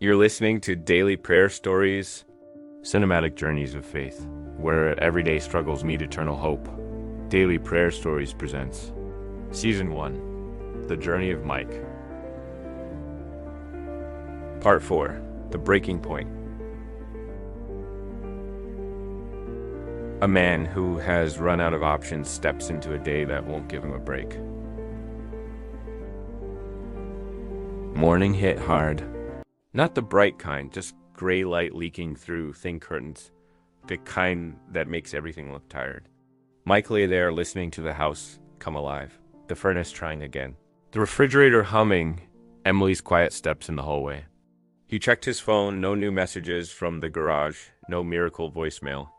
You're listening to Daily Prayer Stories, Cinematic Journeys of Faith, where everyday struggles meet eternal hope. Daily Prayer Stories presents Season 1, The Journey of Mike. Part 4, The Breaking Point. A man who has run out of options steps into a day that won't give him a break. Morning hit hard. Not the bright kind, just gray light leaking through thin curtains, the kind that makes everything look tired. Mike lay there listening to the house come alive, the furnace trying again, the refrigerator humming, Emily's quiet steps in the hallway. He checked his phone, no new messages from the garage, no miracle voicemail,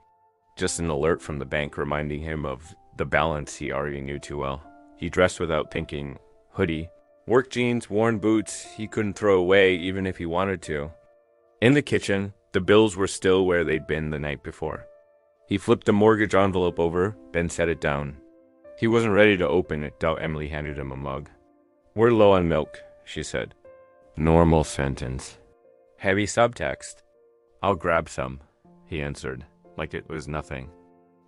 just an alert from the bank reminding him of the balance he already knew too well. He dressed without thinking, hoodie, work jeans, worn boots he couldn't throw away even if he wanted to. In the kitchen, the bills were still where they'd been the night before. He flipped the mortgage envelope over, then set it down. He wasn't ready to open it till Emily handed him a mug. "We're low on milk," she said. Normal sentence. Heavy subtext. "I'll grab some," he answered, like it was nothing.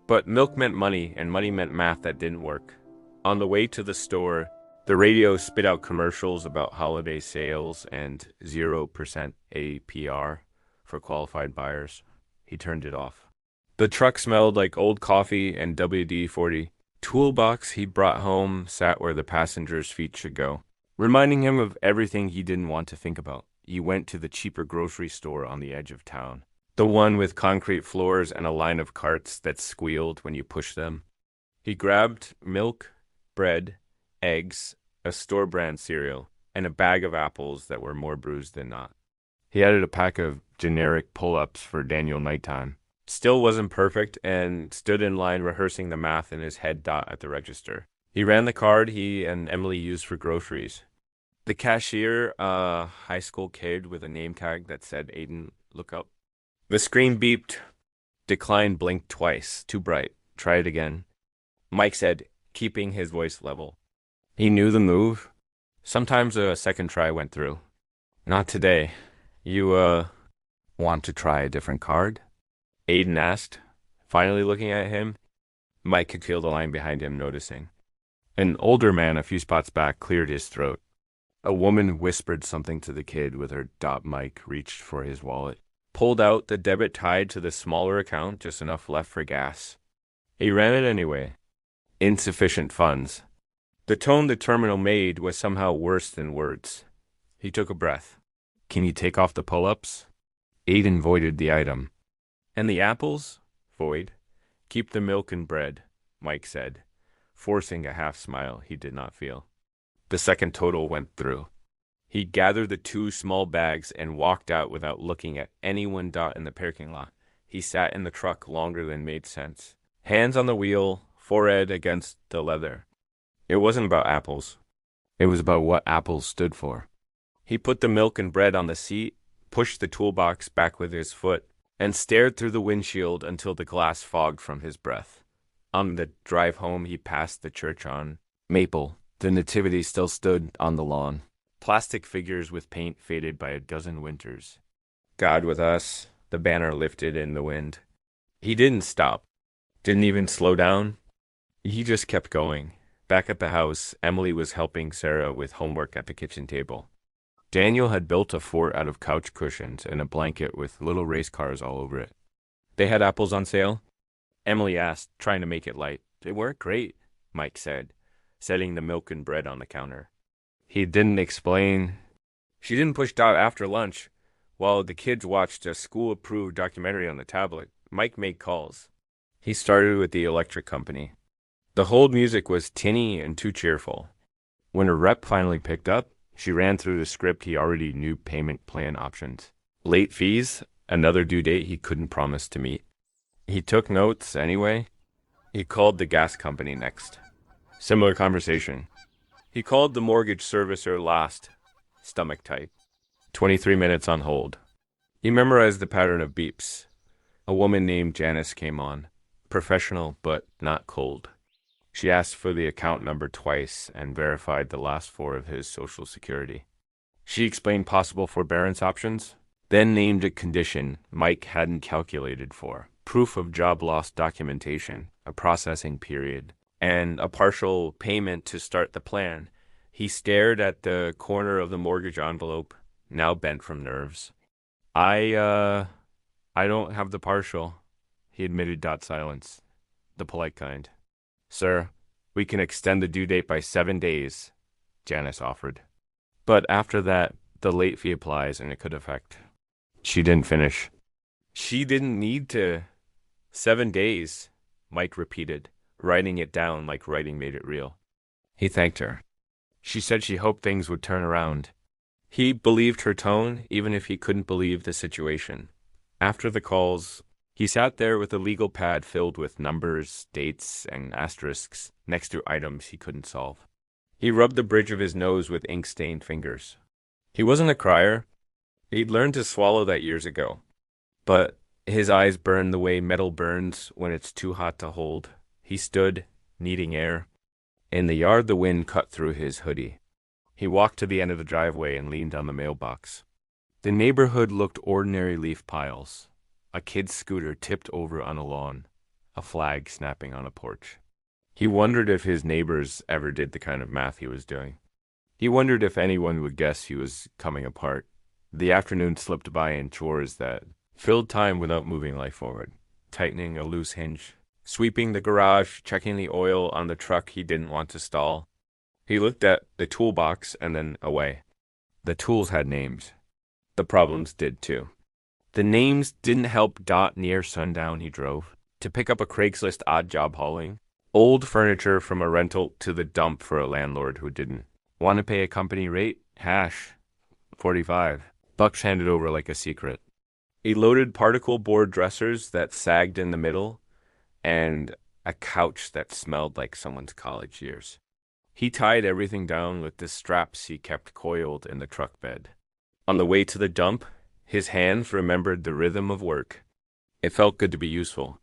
But milk meant money, and money meant math that didn't work. On the way to the store, the radio spit out commercials about holiday sales and 0% APR for qualified buyers. He turned it off. The truck smelled like old coffee and WD-40. Toolbox he brought home sat where the passenger's feet should go, reminding him of everything he didn't want to think about. He went to the cheaper grocery store on the edge of town, the one with concrete floors and a line of carts that squealed when you pushed them. He grabbed milk, bread, eggs, a store-brand cereal, and a bag of apples that were more bruised than not. He added a pack of generic pull-ups for Daniel nighttime. Still wasn't perfect, and stood in line rehearsing the math in his head at the register. He ran the card he and Emily used for groceries. The cashier, a high school kid with a name tag that said Aiden, look up. The screen beeped. Decline blinked twice. Too bright. Try it again. Mike said, keeping his voice level. He knew the move. Sometimes a second try went through. Not today. You, want to try a different card? Aiden asked, finally looking at him. Mike could feel the line behind him, noticing. An older man a few spots back cleared his throat. A woman whispered something to the kid with her dot. Mike reached for his wallet, pulled out the debit tied to the smaller account, just enough left for gas. He ran it anyway. Insufficient funds. The tone the terminal made was somehow worse than words. He took a breath. Can you take off the pull-ups? Aiden voided the item. And the apples? Void. Keep the milk and bread, Mike said, forcing a half smile he did not feel. The second total went through. He gathered the two small bags and walked out without looking at anyone in the parking lot. He sat in the truck longer than made sense. Hands on the wheel, forehead against the leather. It wasn't about apples. It was about what apples stood for. He put the milk and bread on the seat, pushed the toolbox back with his foot, and stared through the windshield until the glass fogged from his breath. On the drive home, he passed the church on Maple. The nativity still stood on the lawn. Plastic figures with paint faded by a dozen winters. God with us, the banner lifted in the wind. He didn't stop. Didn't even slow down. He just kept going. Back at the house, Emily was helping Sarah with homework at the kitchen table. Daniel had built a fort out of couch cushions and a blanket with little race cars all over it. They had apples on sale? Emily asked, trying to make it light. They weren't great, Mike said, setting the milk and bread on the counter. He didn't explain. She didn't push Dot after lunch. While the kids watched a school-approved documentary on the tablet, Mike made calls. He started with the electric company. The hold music was tinny and too cheerful. When a rep finally picked up, she ran through the script he already knew payment plan options. Late fees, another due date he couldn't promise to meet. He took notes anyway. He called the gas company next. Similar conversation. He called the mortgage servicer last, stomach tight. 23 minutes on hold. He memorized the pattern of beeps. A woman named Janice came on, professional but not cold. She asked for the account number twice and verified the last four of his social security. She explained possible forbearance options, then named a condition Mike hadn't calculated for: proof of job loss documentation, a processing period, and a partial payment to start the plan. He stared at the corner of the mortgage envelope, now bent from nerves. I don't have the partial, he admitted. Silence. The polite kind. Sir, we can extend the due date by 7 days, Janice offered. But after that, the late fee applies and it could affect. She didn't finish. She didn't need to. 7 days, Mike repeated, writing it down like writing made it real. He thanked her. She said she hoped things would turn around. He believed her tone, even if he couldn't believe the situation. After the calls, he sat there with a legal pad filled with numbers, dates, and asterisks next to items he couldn't solve. He rubbed the bridge of his nose with ink-stained fingers. He wasn't a crier. He'd learned to swallow that years ago. But his eyes burned the way metal burns when it's too hot to hold. He stood, needing air. In the yard, the wind cut through his hoodie. He walked to the end of the driveway and leaned on the mailbox. The neighborhood looked ordinary leaf piles. A kid's scooter tipped over on a lawn. A flag snapping on a porch. He wondered if his neighbors ever did the kind of math he was doing. He wondered if anyone would guess he was coming apart. The afternoon slipped by in chores that filled time without moving life forward. Tightening a loose hinge, sweeping the garage, checking the oil on the truck he didn't want to stall. He looked at the toolbox and then away. The tools had names. The problems did too. The names didn't help. Near sundown he drove to pick up a Craigslist odd job hauling old furniture from a rental to the dump for a landlord who didn't want to pay a company rate. Hash 45 bucks handed over like a secret. He loaded particle board dressers that sagged in the middle and a couch that smelled like someone's college years. He tied everything down with the straps he kept coiled in the truck bed. On the way to the dump, his hands remembered the rhythm of work. It felt good to be useful.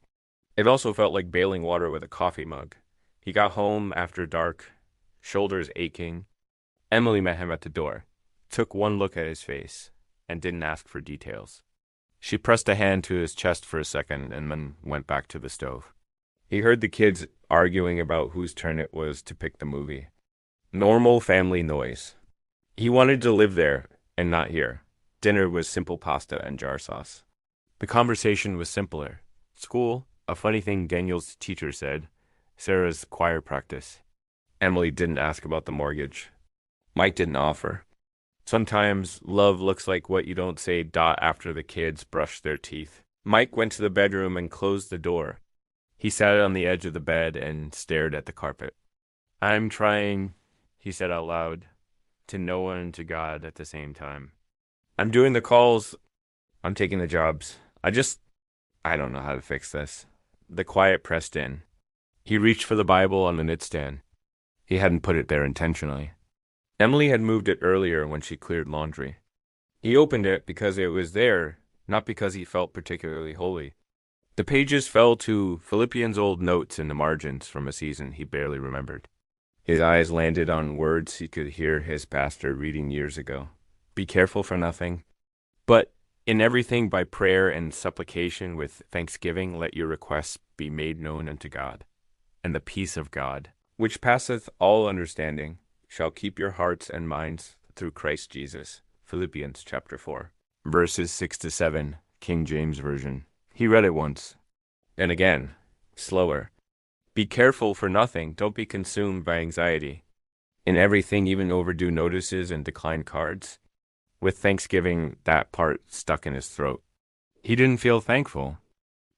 It also felt like bailing water with a coffee mug. He got home after dark, shoulders aching. Emily met him at the door, took one look at his face, and didn't ask for details. She pressed a hand to his chest for a second and then went back to the stove. He heard the kids arguing about whose turn it was to pick the movie. Normal family noise. He wanted to live there and not here. Dinner was simple pasta and jar sauce. The conversation was simpler. School, a funny thing Daniel's teacher said. Sarah's choir practice. Emily didn't ask about the mortgage. Mike didn't offer. Sometimes love looks like what you don't say. After the kids brushed their teeth. Mike went to the bedroom and closed the door. He sat on the edge of the bed and stared at the carpet. I'm trying, he said out loud, to no one and to God at the same time. I'm doing the calls. I'm taking the jobs. I don't know how to fix this. The quiet pressed in. He reached for the Bible on the nightstand. He hadn't put it there intentionally. Emily had moved it earlier when she cleared laundry. He opened it because it was there, not because he felt particularly holy. The pages fell to Philippians' old notes in the margins from a season he barely remembered. His eyes landed on words he could hear his pastor reading years ago. Be careful for nothing, but in everything by prayer and supplication with thanksgiving let your requests be made known unto God. And the peace of God, which passeth all understanding, shall keep your hearts and minds through Christ Jesus. Philippians chapter 4, verses 6-7, King James Version. He read it once, and again, slower. Be careful for nothing. Don't be consumed by anxiety. In everything, even overdue notices and declined cards. With thanksgiving, that part stuck in his throat. He didn't feel thankful,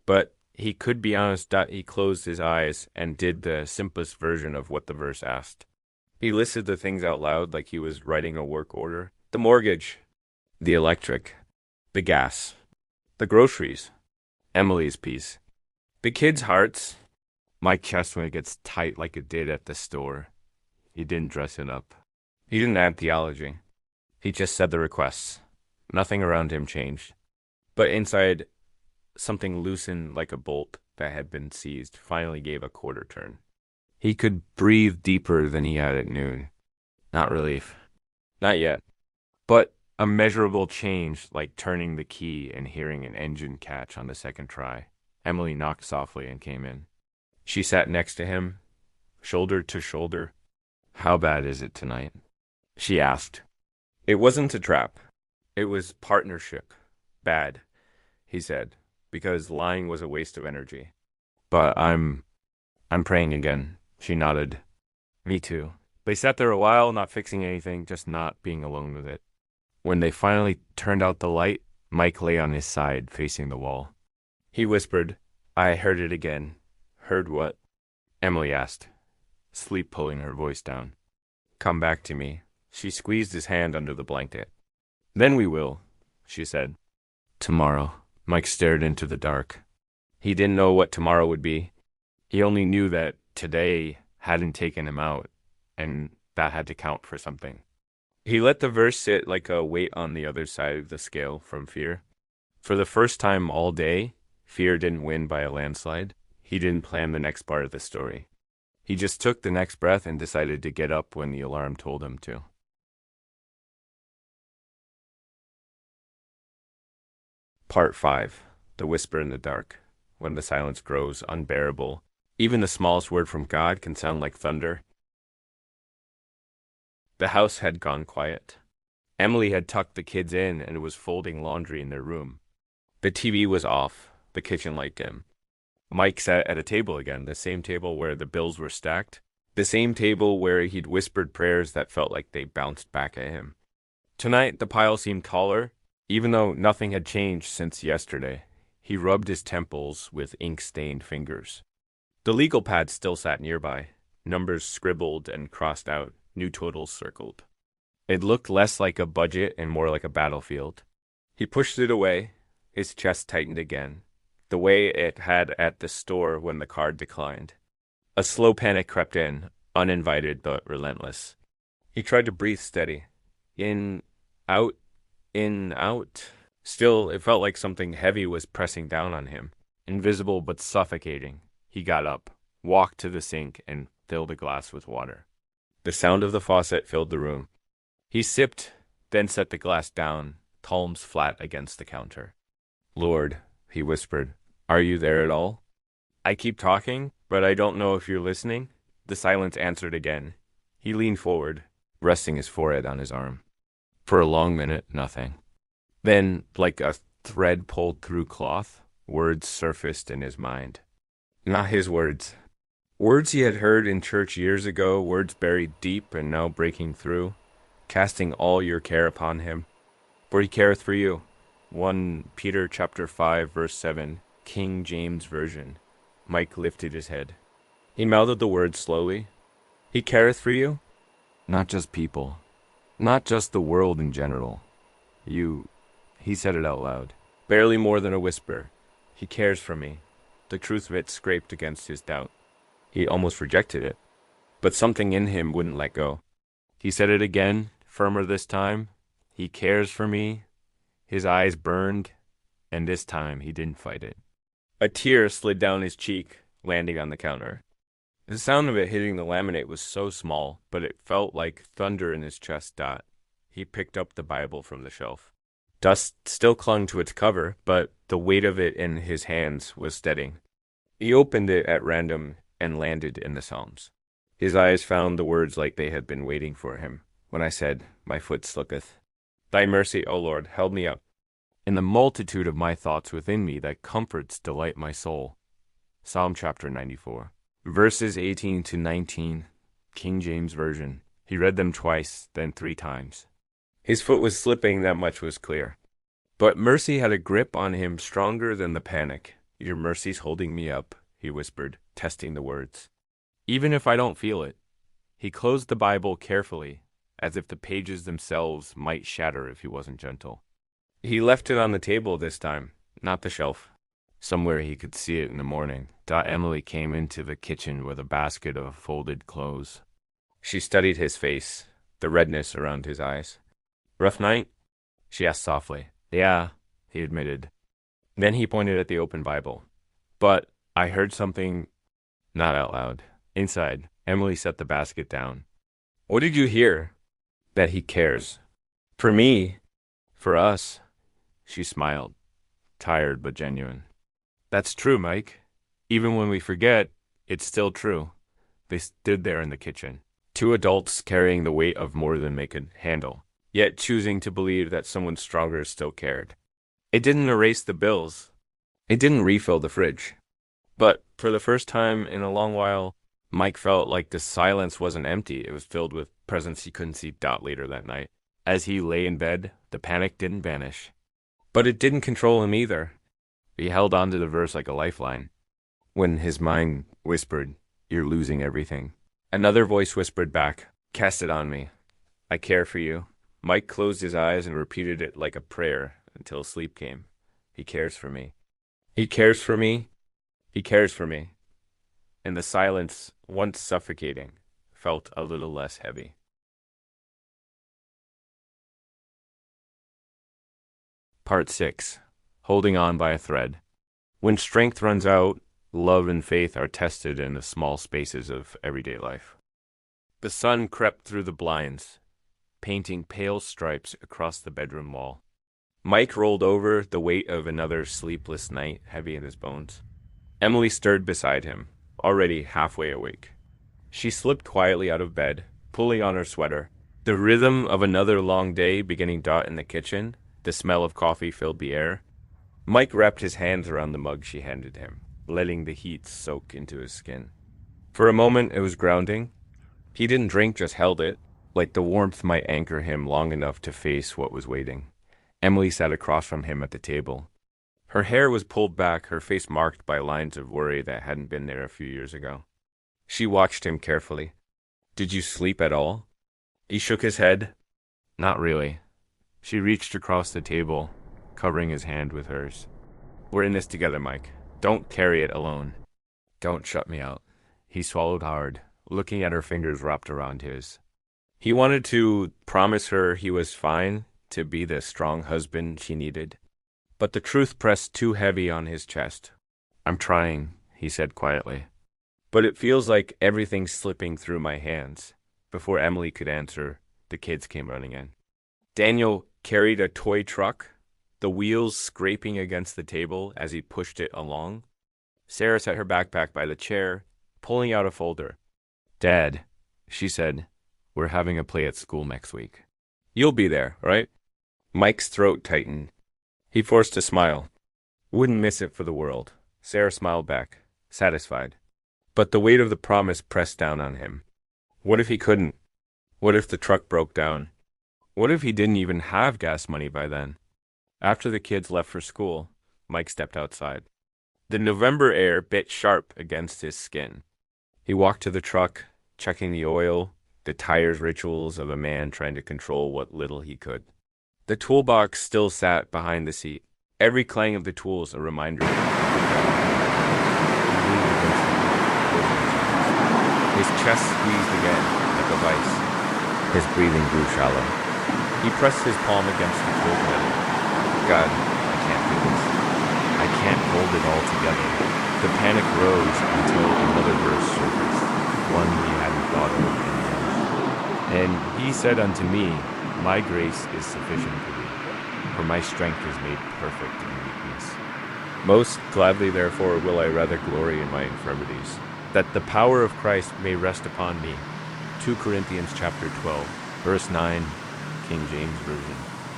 but he could be honest that he closed his eyes and did the simplest version of what the verse asked. He listed the things out loud like he was writing a work order. The mortgage, the electric, the gas, the groceries, Emily's piece, the kids' hearts. My chest when it gets tight like it did at the store. He didn't dress it up. He didn't add theology. He just said the requests. Nothing around him changed. But inside, something loosened like a bolt that had been seized finally gave a quarter turn. He could breathe deeper than he had at noon. Not relief. Not yet. But A measurable change, like turning the key and hearing an engine catch on the second try. Emily knocked softly and came in. She sat next to him, shoulder to shoulder. "How bad is it tonight?" she asked. It wasn't a trap. It was partnership. Bad, he said, because lying was a waste of energy. "But I'm praying again." She nodded. "Me too." They sat there a while, not fixing anything, just not being alone with it. When they finally turned out the light, Mike lay on his side, facing the wall. He whispered, "I heard it again." "Heard what?" Emily asked, sleep pulling her voice down. "Come back to me." She squeezed his hand under the blanket. "Then we will," she said. "Tomorrow." Mike stared into the dark. He didn't know what tomorrow would be. He only knew that today hadn't taken him out, and that had to count for something. He let the verse sit like a weight on the other side of the scale from fear. For the first time all day, fear didn't win by a landslide. He didn't plan the next part of the story. He just took the next breath and decided to get up when the alarm told him to. Part 5. The Whisper in the Dark. When the silence grows unbearable, even the smallest word from God can sound like thunder. The house had gone quiet. Emily had tucked the kids in and was folding laundry in their room. The TV was off, the kitchen light dim. Mike sat at a table again, the same table where the bills were stacked, the same table where he'd whispered prayers that felt like they bounced back at him. Tonight, the pile seemed taller, even though nothing had changed since yesterday. He rubbed his temples with ink-stained fingers. The legal pad still sat nearby, numbers scribbled and crossed out, new totals circled. It looked less like a budget and more like a battlefield. He pushed it away, his chest tightened again, the way it had at the store when the card declined. A slow panic crept in, uninvited but relentless. He tried to breathe steady. In, out, in, out. Still, it felt like something heavy was pressing down on him, invisible but suffocating. He got up, walked to the sink, and filled a glass with water. The sound of the faucet filled the room. He sipped, then set the glass down, palms flat against the counter. "Lord," he whispered, "are you there at all? I keep talking, but I don't know if you're listening." The silence answered again. He leaned forward, resting his forehead on his arm. For a long minute, nothing. Then, like a thread pulled through cloth, words surfaced in his mind. Not his words. Words he had heard in church years ago, words buried deep and now breaking through, casting all your care upon him. For he careth for you. 1 Peter chapter 5, verse 7, King James Version. Mike lifted his head. He mouthed the words slowly. He careth for you? Not just people. Not just the world in general. He said it out loud. Barely more than a whisper. He cares for me. The truth of it scraped against his doubt. He almost rejected it. But something in him wouldn't let go. He said it again, firmer this time. He cares for me. His eyes burned, and this time he didn't fight it. A tear slid down his cheek, landing on the counter. The sound of it hitting the laminate was so small, but it felt like thunder in his chest. He picked up the Bible from the shelf. Dust still clung to its cover, but the weight of it in his hands was steadying. He opened it at random and landed in the Psalms. His eyes found the words like they had been waiting for him. When I said, "My foot slippeth. Thy mercy, O Lord, held me up. In the multitude of my thoughts within me, thy comforts delight my soul." Psalm chapter 94. Verses 18 to 19, King James Version. He read them twice, then 3 times. His foot was slipping, that much was clear. But mercy had a grip on him stronger than the panic. "Your mercy's holding me up," he whispered, testing the words. "Even if I don't feel it." He closed the Bible carefully, as if the pages themselves might shatter if he wasn't gentle. He left it on the table this time, not the shelf. Somewhere he could see it in the morning. Emily came into the kitchen with a basket of folded clothes. She studied his face, the redness around his eyes. "Rough night?" she asked softly. "Yeah," he admitted. Then he pointed at the open Bible. "But I heard something," not out loud. Inside, Emily set the basket down. "What did you hear?" "That he cares. For me." For us, she smiled, tired but genuine. That's true, Mike. Even when we forget, it's still true. They stood there in the kitchen, two adults carrying the weight of more than they could handle, yet choosing to believe that someone stronger still cared. It didn't erase the bills. It didn't refill the fridge. But for the first time in a long while, Mike felt like the silence wasn't empty. It was filled with presence he couldn't seep out later that night. As he lay in bed, the panic didn't vanish. But it didn't control him either. He held on to the verse like a lifeline. When his mind whispered, "You're losing everything," another voice whispered back, "Cast it on me. I care for you." Mike closed his eyes and repeated it like a prayer until sleep came. He cares for me. He cares for me. He cares for me. And the silence, once suffocating, felt a little less heavy. Part 6. Holding on by a thread. When strength runs out, love and faith are tested in the small spaces of everyday life. The sun crept through the blinds, painting pale stripes across the bedroom wall. Mike rolled over, the weight of another sleepless night heavy in his bones. Emily stirred beside him, already halfway awake. She slipped quietly out of bed, pulling on her sweater. The rhythm of another long day beginning dot in the kitchen. The smell of coffee filled the air. Mike wrapped his hands around the mug she handed him, letting the heat soak into his skin. For a moment, it was grounding. He didn't drink, just held it, like the warmth might anchor him long enough to face what was waiting. Emily sat across from him at the table. Her hair was pulled back, her face marked by lines of worry that hadn't been there a few years ago. She watched him carefully. "Did you sleep at all?" He shook his head. "Not really." She reached across the table, covering his hand with hers. "We're in this together, Mike. Don't carry it alone. Don't shut me out." He swallowed hard, looking at her fingers wrapped around his. He wanted to promise her he was fine, to be the strong husband she needed. But the truth pressed too heavy on his chest. "I'm trying," he said quietly. "But it feels like everything's slipping through my hands." Before Emily could answer, the kids came running in. Daniel carried a toy truck, the wheels scraping against the table as he pushed it along. Sarah set her backpack by the chair, pulling out a folder. "Dad," she said, "we're having a play at school next week. You'll be there, right?" Mike's throat tightened. He forced a smile. "Wouldn't miss it for the world." Sarah smiled back, satisfied. But the weight of the promise pressed down on him. What if he couldn't? What if the truck broke down? What if he didn't even have gas money by then? After the kids left for school, Mike stepped outside. The November air bit sharp against his skin. He walked to the truck, checking the oil, the tires rituals of a man trying to control what little he could. The toolbox still sat behind the seat, every clang of the tools a reminder. His chest squeezed again, like a vice. His breathing grew shallow. He pressed his palm against the tool pedal. "God, I can't do this. I can't hold it all together." The panic rose until another verse surfaced, one he hadn't thought of in years. "And he said unto me, My grace is sufficient for thee, for my strength is made perfect in weakness. Most gladly, therefore, will I rather glory in my infirmities, that the power of Christ may rest upon me." 2 Corinthians chapter 12, verse 9, King James Version.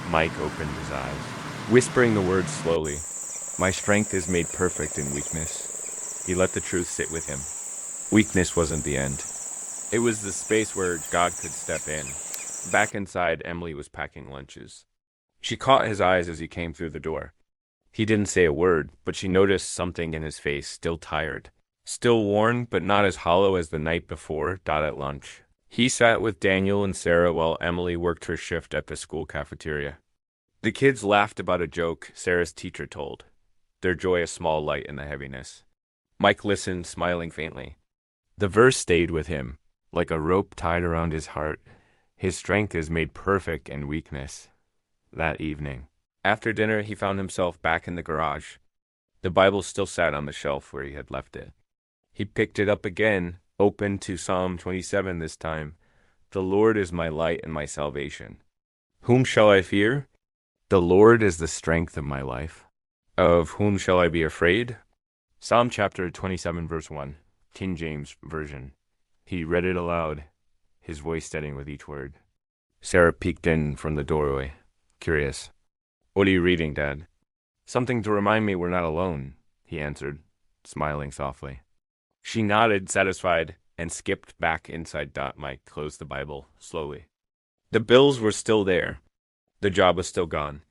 Mike opened his eyes, whispering the words slowly. "My strength is made perfect in weakness." He let the truth sit with him. Weakness wasn't the end. It was the space where God could step in. Back inside, Emily was packing lunches. She caught his eyes as he came through the door. He didn't say a word, but she noticed something in his face, still tired. Still worn, but not as hollow as the night before, at lunch. He sat with Daniel and Sarah while Emily worked her shift at the school cafeteria. The kids laughed about a joke Sarah's teacher told, their joy a small light in the heaviness. Mike listened, smiling faintly. The verse stayed with him, like a rope tied around his heart. His strength is made perfect in weakness. That evening, after dinner, he found himself back in the garage. The Bible still sat on the shelf where he had left it. He picked it up again, open to Psalm 27 this time. "The Lord is my light and my salvation. Whom shall I fear? The Lord is the strength of my life. Of whom shall I be afraid? Psalm chapter 27, verse 1, King James Version. He read it aloud, his voice steadying with each word. Sarah peeked in from the doorway, curious. "What are you reading, Dad?" "Something to remind me we're not alone," he answered, smiling softly. She nodded, satisfied, and skipped back inside. Mike closed the Bible slowly. The bills were still there. The job was still gone.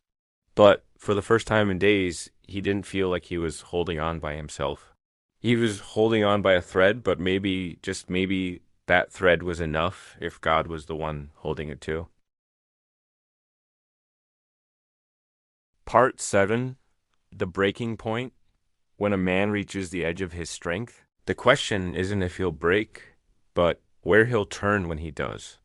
But for the first time in days, he didn't feel like he was holding on by himself. He was holding on by a thread, but maybe, just maybe, that thread was enough if God was the one holding it too. Part 7, The Breaking Point. When a man reaches the edge of his strength, the question isn't if he'll break, but where he'll turn when he does.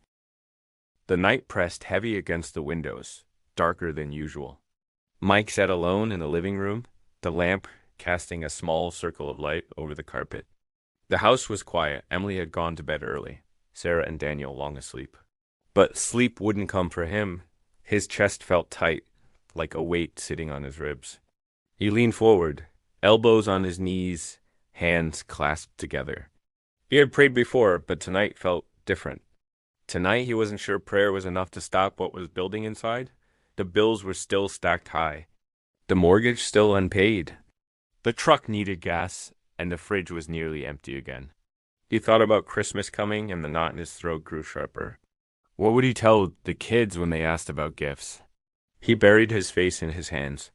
The night pressed heavy against the windows, darker than usual. Mike sat alone in the living room, the lamp casting a small circle of light over the carpet. The house was quiet. Emily had gone to bed early, Sarah and Daniel long asleep. But sleep wouldn't come for him. His chest felt tight, like a weight sitting on his ribs. He leaned forward, elbows on his knees, hands clasped together. He had prayed before, but tonight felt different. Tonight he wasn't sure prayer was enough to stop what was building inside. The bills were still stacked high. The mortgage still unpaid. The truck needed gas, and the fridge was nearly empty again. He thought about Christmas coming, and the knot in his throat grew sharper. What would he tell the kids when they asked about gifts? He buried his face in his hands.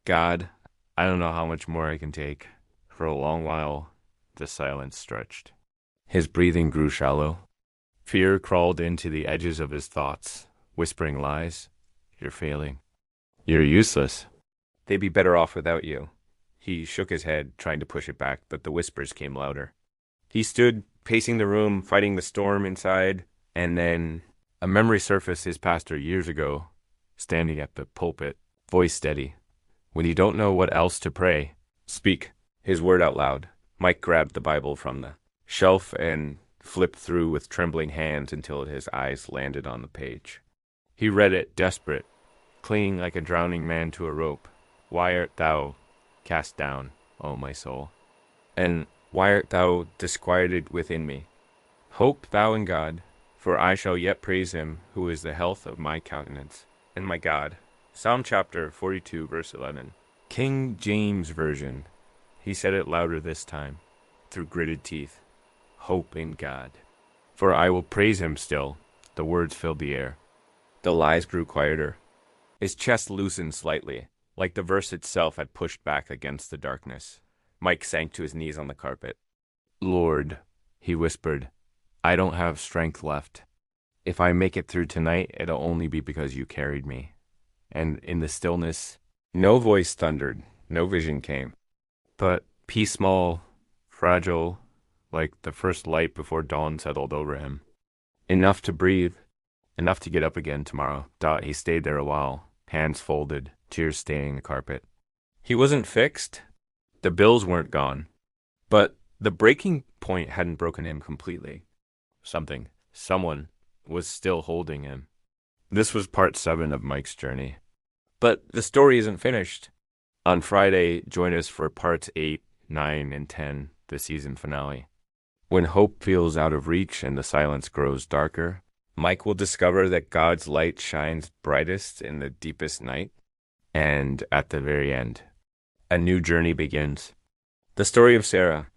God, I don't know how much more I can take. For a long while, the silence stretched. His breathing grew shallow. Fear crawled into the edges of his thoughts, whispering lies. You're failing. You're useless. They'd be better off without you. He shook his head, trying to push it back, but the whispers came louder. He stood, pacing the room, fighting the storm inside, and then a memory surfaced his pastor years ago, standing at the pulpit, voice steady. When you don't know what else to pray, speak. His word out loud. Mike grabbed the Bible from the shelf and flipped through with trembling hands until his eyes landed on the page. He read it, desperate, clinging like a drowning man to a rope. Why art thou cast down, O my soul? And why art thou disquieted within me? Hope thou in God, for I shall yet praise him, who is the health of my countenance, and my God. Psalm chapter 42, verse 11. King James Version. He said it louder this time, through gritted teeth. Hope in God. For I will praise him still. The words filled the air. The lies grew quieter. His chest loosened slightly, like the verse itself had pushed back against the darkness. Mike sank to his knees on the carpet. Lord, he whispered, I don't have strength left. If I make it through tonight, it'll only be because you carried me. And in the stillness, no voice thundered, no vision came. But peace small, fragile, like the first light before dawn settled over him. Enough to breathe. Enough to get up again tomorrow. He stayed there a while, hands folded, tears staining the carpet. He wasn't fixed. The bills weren't gone. But the breaking point hadn't broken him completely. Someone was still holding him. This was part 7 of Mike's journey. But the story isn't finished. On Friday, join us for parts 8, 9, and 10, the season finale. When hope feels out of reach and the silence grows darker, Mike will discover that God's light shines brightest in the deepest night. And at the very end, a new journey begins. The story of Sarah,